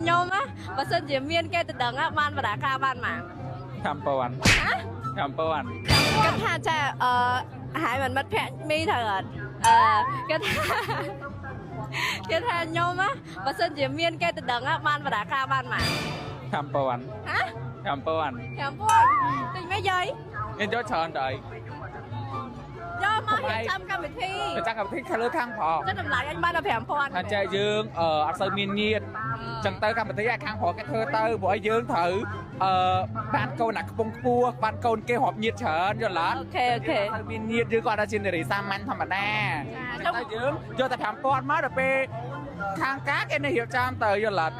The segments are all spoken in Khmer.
nhôm á và sân chỉ miên cái từ đằng á ban và đá ca ban mà Cầm bồn Cầm bồn cái tha cha hai mình mất phẹn mi thật rồi cái tha nhôm á và sân chỉ miên cái từ đằng á ban và đá ca ban mà Cầm bồn hả Cầm bồn cảm ơn tình mấy giây Nên cho tròn trời do mà hiện trăm cam bị thi Người ta cầm thích khá lứa khang phò rất là lại anh ban là phèm phòn Thành chơi dương ở sơ miên nhiệt Chẳng tới cầm thấy khang phò cái thơ tơ bộ ấy dương thử ban câu nạc bông cua ban câu cái hộp nhiệt trở rồi lắm ok miên nhiệt dương còn là trên để xa manh thầm đa Chẳng tới dương cho ta phèm phòn mất rồi bê khang cá cái này hiểu trăm tới rồi lắm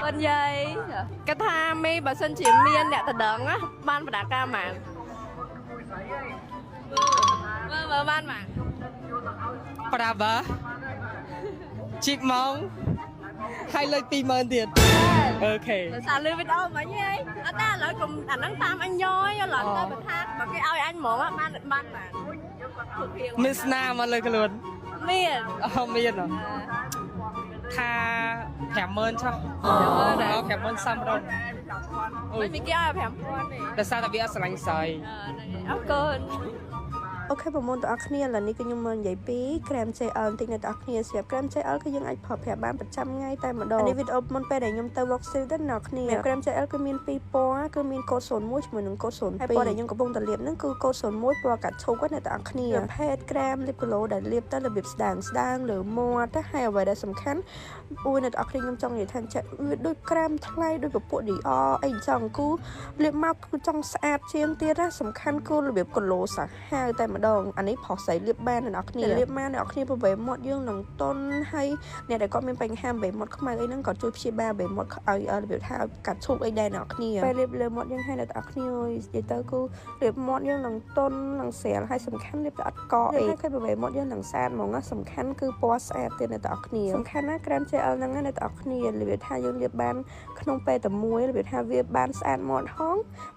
bên dây cái tha mi bà sân chỉ miên nè từ đằng á ban và đá ca mà vâng ban mà Brava Chip mong Hay lời tì mơn thiệt Ok sao lưu video mà như ấy anh ta lại cùng ảnh ăn tam anh nhoi cho lần ta bật tha mà cái ao anh muốn á ban mà Miss Na mà lời cái luôn miên Miên à Tha Thèm mơn cho Thèm mơn xăm đâu mấy cái ao thèm con này Tại sao ta biết sẵn sài áo cơn អូខេបងប្អូនទាំងអស់គ្នាឥឡូវនេះគឺខ្ញុំមកនិយាយពីក្រែម JL បន្តិចនៅទាំងអស់គ្នាសម្រាប់ក្រែម JL គឺយើងអាចប្រើប្រាស់បានប្រចាំថ្ងៃតែម្ដងនេះវីដេអូមុនពេលដែលខ្ញុំទៅ work sale ទៅអ្នកនរគ្នាក្រែម JL គឺមានពីរពណ៌គឺមានកូដ01ជាមួយនឹងកូដ02ហើយពណ៌ដែលខ្ញុំកំពុងតែលាបហ្នឹងគឺកូដ01ពណ៌កាត់ឈូកនៅទាំងអស់គ្នាប្រភេទក្រែមលីប glow ដែលលាបទៅរបៀបស្ដាងលើមាត់ទៅហើយអ្វីដែលសំខាន់អូយអ្នកទាំងអស់គ្នាខ្ញុំចង់និយាយថាចាវាដូចក្រែមថ្លៃដូចពពួក Dior អីចឹងគូលាបមកគឺចង់ស្អាតជាងទៀតណាសំខាន់គឺរបៀប glow សាហាវតែម្ដងអានេះផុសស្អីលាបបានអ្នកនរគ្នាលាបមកអ្នកនរគ្នាប្រវេមាត់យើងនឹងទន់ហើយអ្នកដែលគាត់មានបញ្ហាប្រវេមាត់ខ្មៅអីហ្នឹងក៏ជួយព្យាបាលប្រវេមាត់ឲ្យរបៀបថាកាត់ឈូកអីដែរអ្នកនរគ្នាពេលលាបលើមាត់យើងឲ្យអ្នកនរគ្នានិយាយទៅគឺលាបមាត់យើងនឹងទន់នឹងស្រាលហើយសំខាន់លាបទៅអត់កកអីហើយប្រវេមាត់យើងនឹងស្អាតហ្មងណាសំខាន់គឺពណ៌ស្អាតទៀតអ្នកនរគ្នាសំខាន់ណាក្រែម JL ហ្នឹងអ្នកនរគ្នារបៀបថាយើងលាបបានក្នុងពេលតែមួយរបៀបថាវាបានស្អាតមាត់ហង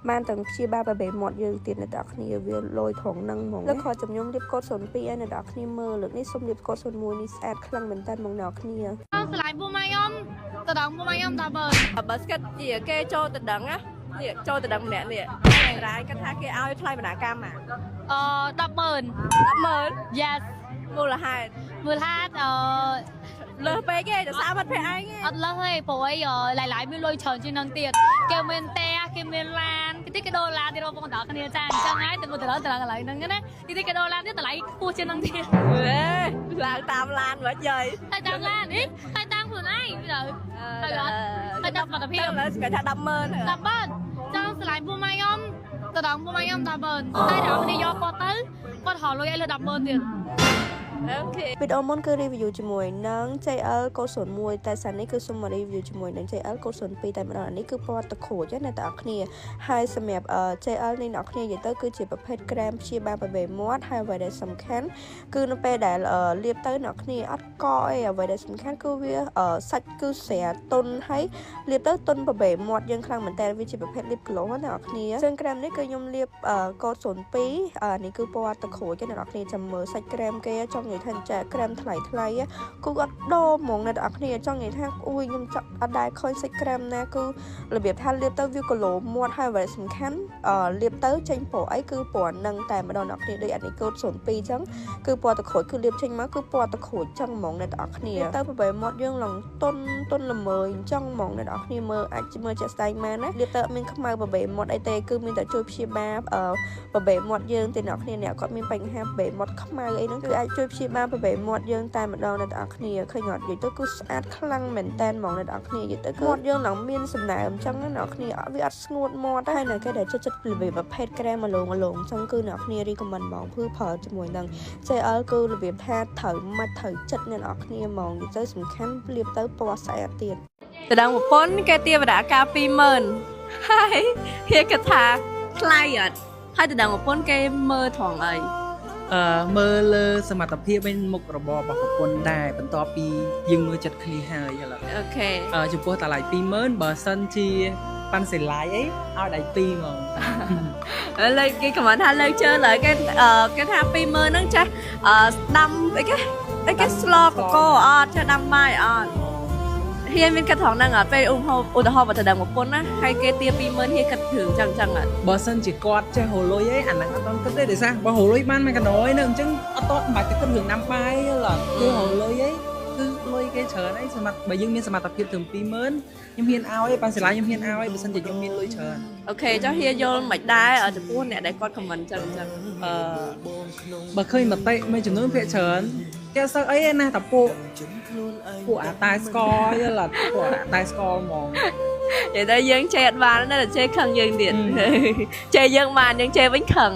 បានទាំងព្យាបាលប្រវេមាត់យើងទៀតអ្នកនរគ្នាវាលយត្រង់ហ្នឹងហ្មងលើខជំនុំលាបកូដ02ឲ្យអ្នកនរគ្នាមើលលើកនេះសូមលាបកូដ01នេះស្អាតខ្លាំងមែនតើមកអ្នកនរគ្នាស្រឡាញ់ពូម៉ាខ្ញុំទៅដល់ពូម៉ាខ្ញុំដល់បើ បើស្គិតជាគេចូលទៅដឹងណានេះចូលទៅដឹងម្នាក់នេះរាយគាត់ថាគេឲ្យថ្លៃបណ្ណាកម្ម100000100000 Yes មូលហេតុ មូលហេតុលើសពេកទេទៅសាមិត្តភ័ក្ដិឯង អត់លើសទេព្រោះអីឡាយមានលុយច្រើនជាងនឹងទៀតគេមានផ្ទះគេមានឡានគេគេដូរឡានទៀតបងប្អូនគ្នាចាអញ្ចឹងហើយទៅទៅឡើងកន្លែងហ្នឹងណាគេគេដូរឡានទៀតតម្លៃខ្ពស់ជាងនឹងទៀតឡើងតាមឡានមិនយាយ ហើយតាមឡាននេះហើយតាមខ្លួនឯងទៅហើយដល់សមត្ថភាព លើស្គាល់ថា100000 ចង់ស្រឡាញ់ពូម៉ាខ្ញុំទៅដល់ពូម៉ាខ្ញុំ100000តែដល់គ្នាយកគាត់ទៅគាត់ហៅលុយឲ្យលើ100000ទៀតអូខេ វីដេអូមុនគឺ review ជាមួយនឹង JL កូដ01តែសានេះគឺសូមមក review ជាមួយនឹង JL កូដ02តែម្ដងនេះគឺពណ៌ទឹកក្រូចណាអ្នកទាំងអស់គ្នាហើយសម្រាប់ JL នេះអ្នកគ្នានិយាយទៅគឺជាប្រភេទក្រែមព្យាបាលប្រវេមាត់ហើយអ្វីដែលសំខាន់គឺនៅពេលដែលលាបទៅអ្នកគ្នាអត់កកអីអ្វីដែលសំខាន់គឺវាសាច់គឺស្រាទុនហើយលាបទៅទុនប្រវេមាត់យើងខ្លាំងមែនតើវាជាប្រភេទ lip glow ណាអ្នកគ្នាซึ่งក្រែមនេះគឺខ្ញុំលាបកូដ02នេះគឺពណ៌ទឹកក្រូចណាអ្នកគ្នាចាំមើលសាច់ក្រែមគេចង់និយាយថាចាក្រែមថ្លៃគឺអត់ដូរហ្មងអ្នកនរគ្នាចង់និយាយថាអូយខ្ញុំអត់ដែរឃើញសាច់ក្រែមណាគឺរបៀបថាលាបទៅវាគីឡូមាត់ហើយអ្វីសំខាន់លាបទៅចេញពណ៌អីគឺពណ៌នឹងតែម្ដងអ្នកគ្នាដូចអានេះកូដ02អញ្ចឹងគឺពណ៌ទឹកក្រូចគឺលាបចេញមកគឺពណ៌ទឹកក្រូចអញ្ចឹងហ្មងអ្នកនរគ្នាទៅប្រវេមាត់យើងឡើងតុនល្មើអញ្ចឹងហ្មងអ្នកនរគ្នាមើលអាចមើលជាក់ស្ដែងមែនណាលាបទៅអត់មានខ្មៅប្រវេមាត់អីទេគឺមានតែជួយព្យាបាលប្រវេមាត់យើងទេអ្នកនរគ្នាអ្នកគាត់មានបញ្ហាប្រវេមាត់ខ្មៅអីហ្នឹងគឺអាចជួយព្យាបាលប្រវេមាត់យើងតែម្ដងអ្នកនរគ្នាឃើញអត់និយាយទៅគឺស្អាតខ្លាំងមែនតែនហ្មងអ្នកនរគ្នានិយាយទៅគឺមាត់យើងឡើងមានសំណើមអញ្ចឹងអ្នកនរគ្នាវាអត់ស្ងួតមាត់ហើយនៅគេដែលចិត្តរបៀបប្រភេទក្រែមឡងអញ្ចឹងគឺអ្នកនរគ្នា recommend ហ្មងព្រោះប្រើជាមួយនឹង JL គឺរបៀបថាត្រូវម៉ាត់ត្រូវចិត្តអ្នកនរគ្នាហ្មងនិយាយទៅសំខាន់លាបទៅពណ៌ស្អាតទៀតទៅដឹងប្រពន្ធគេទាបដាការ20000ហើយគេគិតថាថ្លៃអត់ហើយទៅដឹងប្រពន្ធគេមើលត្រង់អី មើលលើសមត្ថភាពវិញមុខរបររបស់ប្រពន្ធដែរបន្ទាប់ពីយើងមើលចិត្តគ្នាហើយឥឡូវ អូខេ ចំពោះតម្លៃ20000បើសិនជាប៉ាន់សិលាយអីឲ្យដៃ2ហ្មង លើគេខមមិនថាលើជើលើគេថា20000ហ្នឹងចាស់ស្ដាំអីគេស្លបកអត់ចាស់ដាំបាយអត់ เฮียមានគិតថងហ្នឹងអត់ពេលឧទាហរណ៍បើទៅដឹងប្រពន្ធណាហើយគេទា20000ฮียគិតរឿងចឹងអត់ បើសិនជាគាត់ចេះហូលុយអីអាហ្នឹងអត់ต้องគិតទេដោយសារបើហូលុយបានមួយកណ្ដោយហ្នឹងអញ្ចឹងអត់តបាច់ទៅគិតរឿងដាំបាយឡើយគឺហូលុយអីគឺលុយគេច្រើនអីសមត្ថបើយើងមានសមត្ថភាពถึง20000ខ្ញុំហ៊ានឲ្យឯងបានសាលាខ្ញុំហ៊ានឲ្យបើសិនជាខ្ញុំមានលុយច្រើន អូខេចុះฮียយល់មិនដែរចំពោះអ្នកដែលគាត់ខមមិនចឹង បើឃើញមតិមួយចំនួនភាគច្រើនគេអត់សូវអីទេណាតែពួកអាតែស្ករយល់អត់ពួកអាតែស្ករហ្មង និយាយទៅយើងចេះអត់បានណាតែចេះខឹងយើងទៀតចេះយើងបានយើងចេះវិញខឹង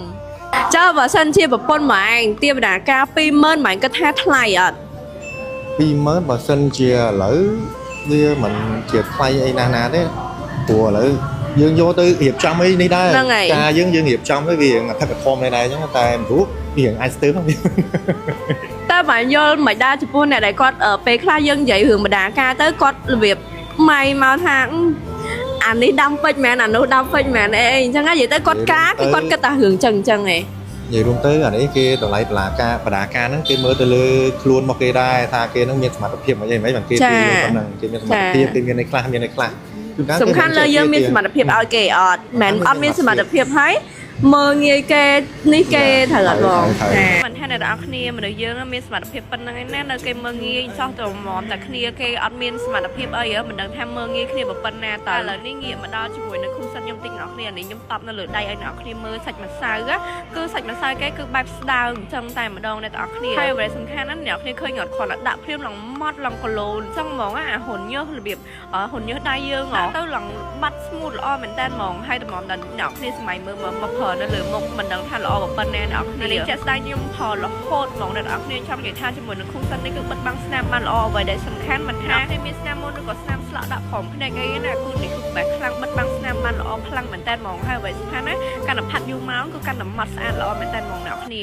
ចុះបើសិនជាប្រពន្ធម៉ែឯងទាបតាការ20000ម៉ែឯងគិតថាថ្លៃអត់ 20000បើសិនជាឥឡូវវាមិនជាថ្លៃអីណាស់ណាទេព្រោះឥឡូវយើងយកទៅរៀបចំអីនេះដែរការយើងរៀបចំទៅវាអធិបធម៌នេះដែរអញ្ចឹងតែព្រោះវាអាចស្ទើរហ្នឹង តើម៉ែយល់មិនដែរចំពោះអ្នកដែលគាត់ពេលខ្លះយើងនិយាយរឿងបដាការទៅគាត់របៀបម៉ៃមកថាអានេះដាំពេជ្រមែនអានោះដាំពេជ្រមែនអីអញ្ចឹងនិយាយទៅគាត់ការគឺគាត់គិតតែរឿងចឹងឯង និយាយរួមទៅអានេះគេតម្លៃបដាកាហ្នឹងគេមើលទៅលើខ្លួនមកគេដែរថាគេនឹងមានសមត្ថភាពមិនអីមិនគេពីប៉ុណ្ណឹងគេមានសមត្ថភាពគេមានអីខ្លះមានអីខ្លះ សំខាន់លើយើងមានសមត្ថភាពឲ្យគេអត់មិនអត់មានសមត្ថភាពហើយមើងងាយគេនេះគេត្រូវអត់បងមិនថាអ្នកនរគ្នាមនុស្សយើងមានសមត្ថភាពប៉ុណ្ណឹងឯណានៅគេមើងងាយចោះទៅហ្មងតែគ្នាគេអត់មានសមត្ថភាពអីមិនដឹងថាមើងងាយគ្នាប៉ុណ្ណាតើឥឡូវនេះងាកមកដល់ជាមួយនៅគូសិនខ្ញុំតិចអ្នកគ្នានេះខ្ញុំតបនៅលើដៃឲ្យអ្នកគ្នាមើលសាច់ម្សៅគឺសាច់ម្សៅគេគឺបែបស្ដើងអញ្ចឹងតែម្ដងអ្នកនរគ្នាហើយអ្វីសំខាន់ណាស់អ្នកគ្នាឃើញអត់គាត់ដាក់ព្រាមឡងម៉ត់ឡងគីឡូអញ្ចឹងហ្មងអាហ៊ុនញើសរបៀបហ៊ុនញើសដៃយើងទៅឡងបាត់ស្មូតល្អមែនតើហ្មងហើយតម្រាំដល់អ្នកគ្នាសម័យមើលមកប្រើនៅលើមុខមិនដឹងថាល្អប៉ុណ្ណាអ្នកគ្នានេះចាក់ស្ដាយខ្ញុំផលរហូតហ្មងអ្នកគ្នាចង់និយាយថាជាមួយនឹងគូសិននេះគឺបិទបាំងស្នាមបានល្អអ្វីដែលសំខាន់មិនថាគេមានស្នាមមុនឬក៏ស្នាមស្លាក់ដាក់ព្រមភ្នែកអីណាគូនេះគឺបែបខ្លាំងបិទបាំងស្នាមបានល្អខ្លាំងមែនតើហ្មងហើយអ្វីសំខាន់ណាកាន់តែផាត់យូរមកគឺកាន់តែម៉ត់ស្អាតល្អមែនតើហ្មងអ្នកគ្នា